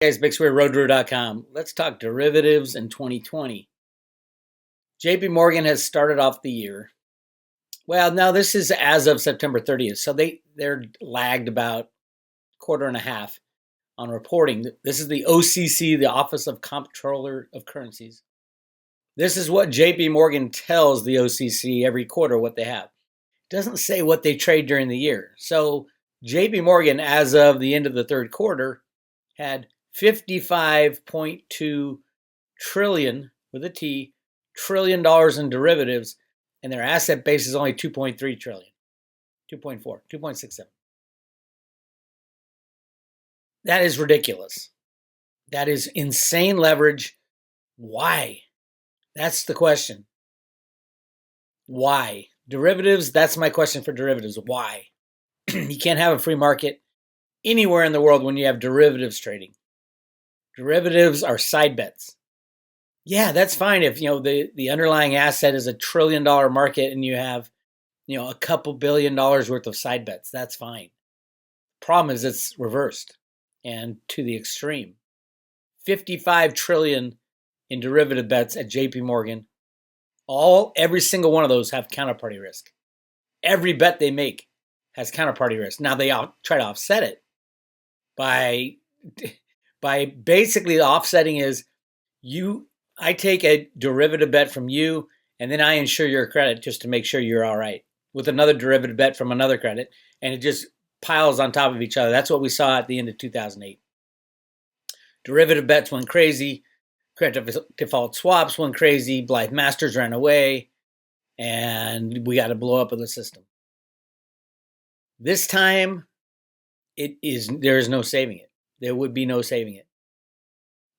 Hey, guys, Bix Weir, roadroo.com. Let's talk derivatives in 2020. JP Morgan has started off the year. Well, now this is as of September 30th, so they're lagged about quarter and a half on reporting. This is the OCC, the Office of Comptroller of Currencies. This is what JP Morgan tells the OCC every quarter what they have. It doesn't say what they trade during the year. So JP Morgan, as of the end of the third quarter, had $55.2 trillion with a T trillion dollars in derivatives, and their asset base is only 2.3 trillion, 2.4, 2.67. That is ridiculous. That is insane leverage. Why? That's the question. Why? Derivatives, that's my question for derivatives. Why? You can't have a free market anywhere in the world when you have derivatives trading. Derivatives are side bets. Yeah, that's fine if the underlying asset is $1 trillion market and you have a couple $1 billion worth of side bets. That's fine. Problem is it's reversed and to the extreme. 55 trillion in derivative bets at JP Morgan. Every single one of those have counterparty risk. Every bet they make has counterparty risk. Now they try to offset it by basically the offsetting is I take a derivative bet from you and then I insure your credit just to make sure you're all right with another derivative bet from another credit, and it just piles on top of each other. That's what we saw at the end of 2008. Derivative bets went crazy, credit default swaps went crazy, Blythe Masters ran away, and we got to blow up of the system. This time, there is no saving it. There would be no saving it.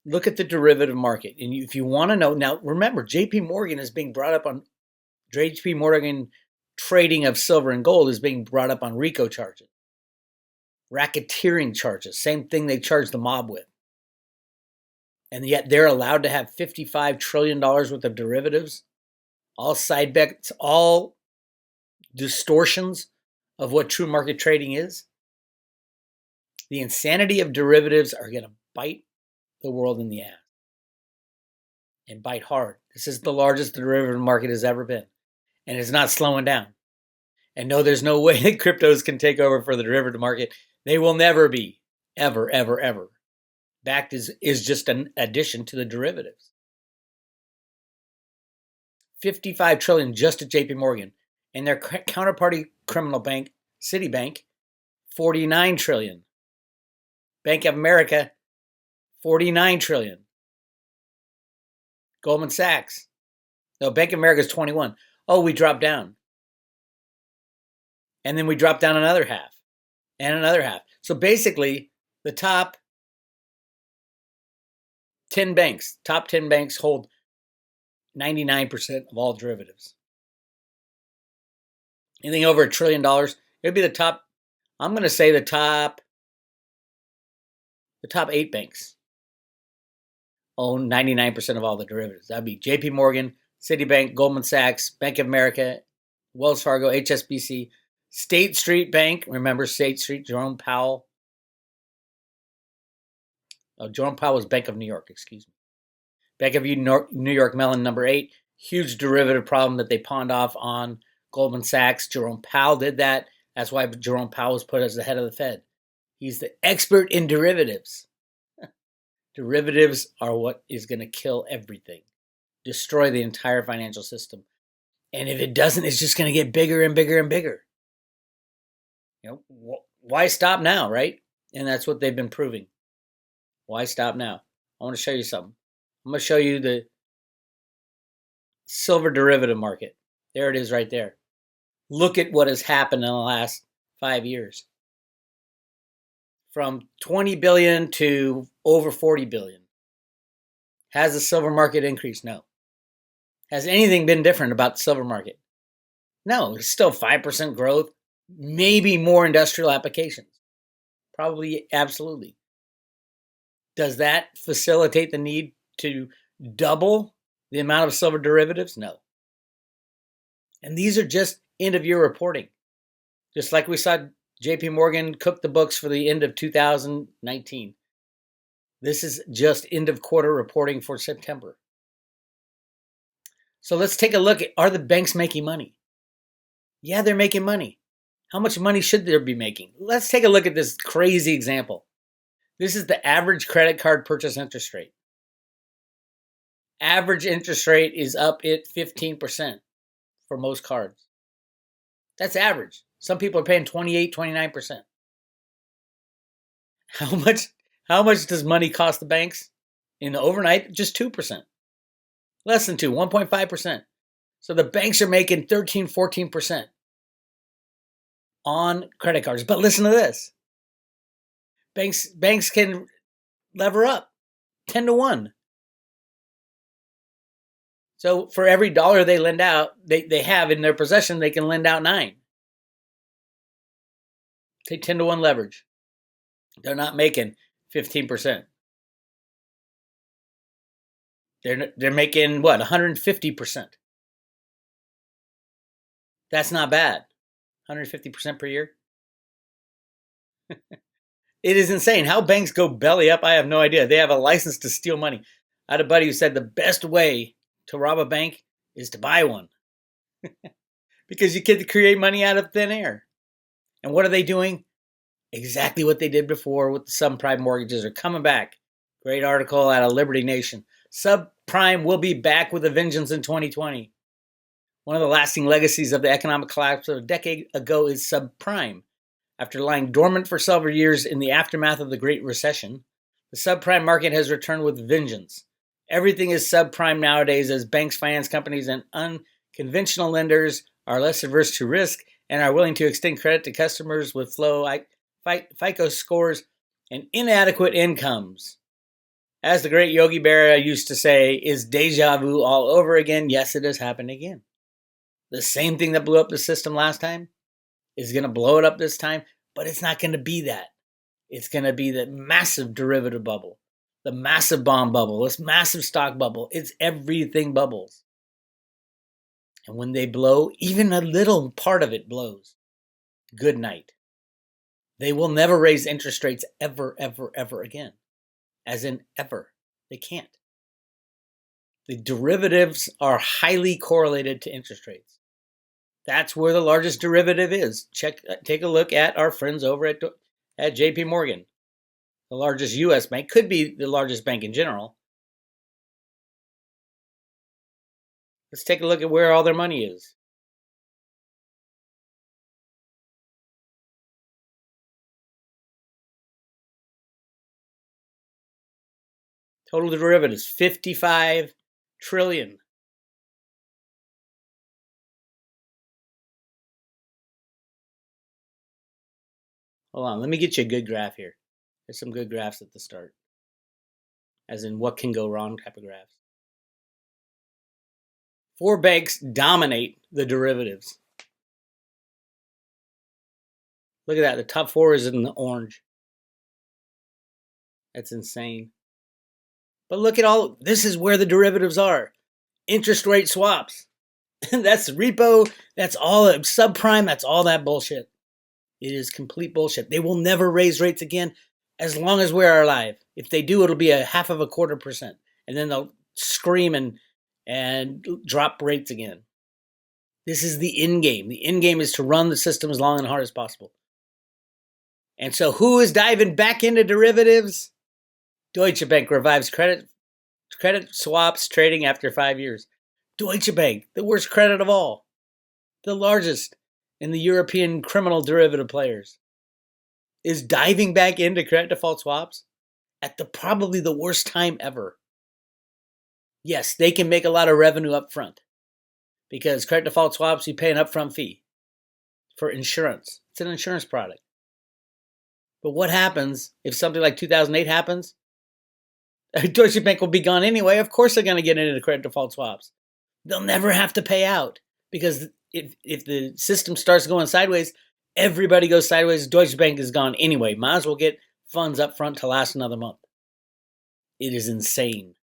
Look at the derivative market. And if you want to know, now remember, JP Morgan is being brought up on, JP Morgan trading of silver and gold is being brought up on RICO charges. Racketeering charges, same thing they charge the mob with. And yet they're allowed to have $55 trillion worth of derivatives, all side bets, all distortions of what true market trading is. The insanity of derivatives are going to bite the world in the ass and bite hard. This is the largest derivative market has ever been, and it's not slowing down. And no, there's no way that cryptos can take over for the derivative market. They will never be, ever, ever, ever. Backed is just an addition to the derivatives. 55 trillion just at JP Morgan, and their counterparty criminal bank, Citibank, 49 trillion. Bank of America, 49 trillion. Goldman Sachs. No, Bank of America is 21. Oh, we dropped down. And then we dropped down another half and another half. So basically, the top 10 banks hold 99% of all derivatives. Anything over $1 trillion, it would be the top, I'm going to say the top 8 banks own 99% of all the derivatives. That would be JP Morgan, Citibank, Goldman Sachs, Bank of America, Wells Fargo, HSBC, State Street Bank. Remember State Street, Jerome Powell. Oh, Jerome Powell was Bank of New York, excuse me. Bank of New York Mellon, number 8. Huge derivative problem that they pawned off on Goldman Sachs. Jerome Powell did that. That's why Jerome Powell was put as the head of the Fed. He's the expert in derivatives. Derivatives are what is going to kill everything, destroy the entire financial system. And if it doesn't, it's just going to get bigger and bigger and bigger. Why stop now, right? And that's what they've been proving. Why stop now? I want to show you something. I'm going to show you the silver derivative market. There it is right there. Look at what has happened in the last 5 years. From 20 billion to over 40 billion. Has the silver market increased? No. Has anything been different about the silver market? No, it's still 5% growth, maybe more industrial applications. Probably, absolutely. Does that facilitate the need to double the amount of silver derivatives? No. And these are just end of year reporting. Just like we saw JP Morgan cook the books for the end of 2019. This is just end of quarter reporting for September. So let's take a look at, are the banks making money? Yeah, they're making money. How much money should they be making? Let's take a look at this crazy example. This is the average credit card purchase interest rate. Average interest rate is up at 15% for most cards. That's average. Some people are paying 28, 29%. How much does money cost the banks? In the overnight, just 2%. Less than 1.5%. So the banks are making 13, 14% on credit cards. But listen to this. Banks can lever up 10 to 1. So for every dollar they lend out, they have in their possession, they can lend out 9. Take 10 to 1 leverage. They're not making 15%. They're making what, 150%. That's not bad. 150% per year. It is insane. How banks go belly up, I have no idea. They have a license to steal money. I had a buddy who said the best way to rob a bank is to buy one. Because you get to create money out of thin air. And what are they doing? Exactly what they did before with the subprime mortgages are coming back. Great article out of Liberty Nation. Subprime will be back with a vengeance in 2020. One of the lasting legacies of the economic collapse of a decade ago is subprime. After lying dormant for several years in the aftermath of the Great Recession, the subprime market has returned with vengeance. Everything is subprime nowadays as banks, finance companies, and unconventional lenders are less averse to risk and are willing to extend credit to customers with low FICO scores and inadequate incomes. As the great Yogi Berra used to say, is deja vu all over again? Yes, it has happened again. The same thing that blew up the system last time is going to blow it up this time, but it's not going to be that. It's going to be the massive derivative bubble, the massive bond bubble, this massive stock bubble. It's everything bubbles. And when they blow, even a little part of it blows. Good night. They will never raise interest rates ever, ever, ever again. As in ever. They can't. The derivatives are highly correlated to interest rates. That's where the largest derivative is. Take a look at our friends over at JP Morgan. The largest U.S. bank, could be the largest bank in general. Let's take a look at where all their money is. Total derivatives, 55 trillion. Hold on, let me get you a good graph here. There's some good graphs at the start. As in what can go wrong type of graphs. 4 banks dominate the derivatives. Look at that. The top 4 is in the orange. That's insane. But look at all, this is where the derivatives are. Interest rate swaps. That's repo. That's all subprime. That's all that bullshit. It is complete bullshit. They will never raise rates again as long as we are alive. If they do, it'll be a 0.25%. And then they'll scream and drop rates again. This is the end game. The end game is to run the system as long and hard as possible. And so who is diving back into derivatives? Deutsche Bank revives credit swaps trading after 5 years. Deutsche Bank, the worst credit of all. The largest in the European criminal derivative players, is diving back into credit default swaps at probably the worst time ever. Yes, they can make a lot of revenue up front because credit default swaps, you pay an upfront fee for insurance. It's an insurance product. But what happens if something like 2008 happens? Deutsche Bank will be gone anyway. Of course they're going to get into credit default swaps. They'll never have to pay out because if the system starts going sideways, everybody goes sideways. Deutsche Bank is gone anyway. Might as well get funds up front to last another month. It is insane.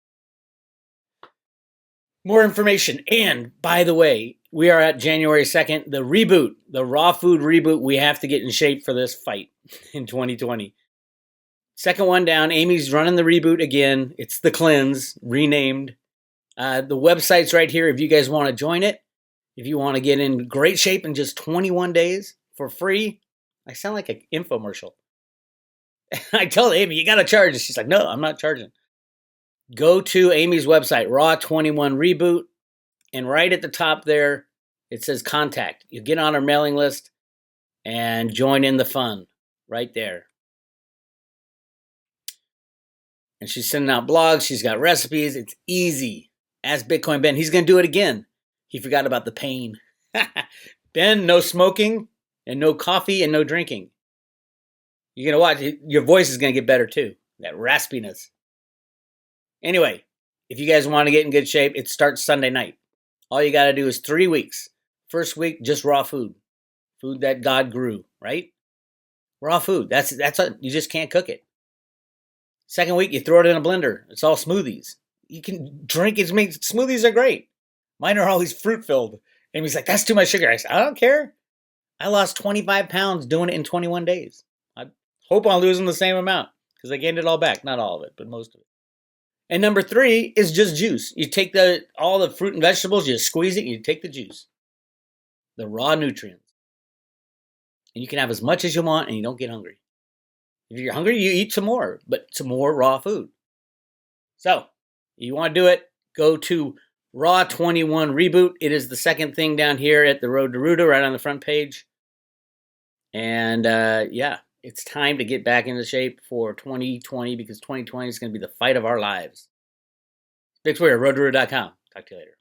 More information. And by the way, we are at January 2nd. The reboot, the raw food reboot, we have to get in shape for this fight in 2020. Second one down, Amy's running the reboot again. It's the cleanse, renamed. The website's right here if you guys want to join it. If you want to get in great shape in just 21 days for free. I sound like an infomercial. I told Amy, you got to charge. She's like, no, I'm not charging. Go to Amy's website, Raw 21 Reboot. And right at the top there, it says contact. You get on our mailing list and join in the fun right there. And she's sending out blogs. She's got recipes. It's easy. Ask Bitcoin Ben. He's going to do it again. He forgot about the pain. Ben, no smoking and no coffee and no drinking. You're going to watch. Your voice is going to get better too. That raspiness. Anyway, if you guys want to get in good shape, it starts Sunday night. All you got to do is 3 weeks. First week, just raw food. Food that God grew, right? Raw food. That's what, you just can't cook it. Second week, you throw it in a blender. It's all smoothies. You can drink it. Smoothies are great. Mine are always fruit-filled. And he's like, that's too much sugar. I said, I don't care. I lost 25 pounds doing it in 21 days. I hope I'm losing the same amount because I gained it all back. Not all of it, but most of it. And number 3 is just juice. You take all the fruit and vegetables, you squeeze it, and you take the juice. The raw nutrients. And you can have as much as you want, and you don't get hungry. If you're hungry, you eat some more, but some more raw food. So, if you want to do it, go to Raw 21 Reboot. It is the second thing down here at the Road to Ruta, right on the front page. And yeah, it's time to get back into shape for 2020 because 2020 is going to be the fight of our lives. Bix Weir, roadtoruta.com. Talk to you later.